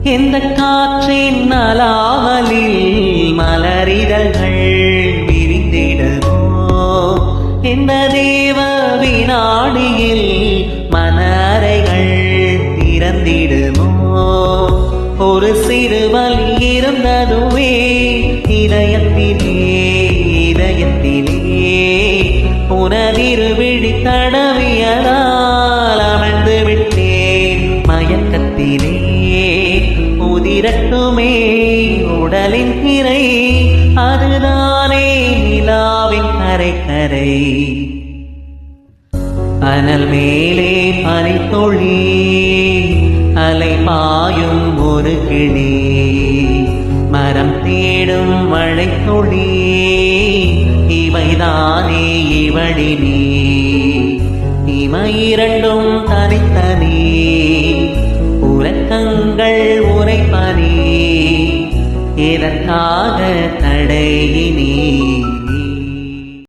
எந்த காற்றின் அலாவலில் மலரிதழ்கள் விரிந்திடுமோ, எந்த தேவ வினாடியில் மனறைகள் திறந்திடுமோ. ஒரு சிறு வலி இருந்ததுவே இதயத்திலே உனதிரு விழி தடவியதால் அமர்ந்து விட்டேன் மயக்கத்திலே. உதிரட்டுமே உடலின் திரை, அதுதானே நிலாவின் கரை கரை. அனல் மேலே பனித்தொழி, அலை பாயும் ஒரு கிளி, மரம் தேடும் மழைத்துளி, இவைதானே இவழினி. இமையிரண்டும் தனித்தனி, உறக்கங்கள் உரைப்பனி, எதற்காக தடையினி.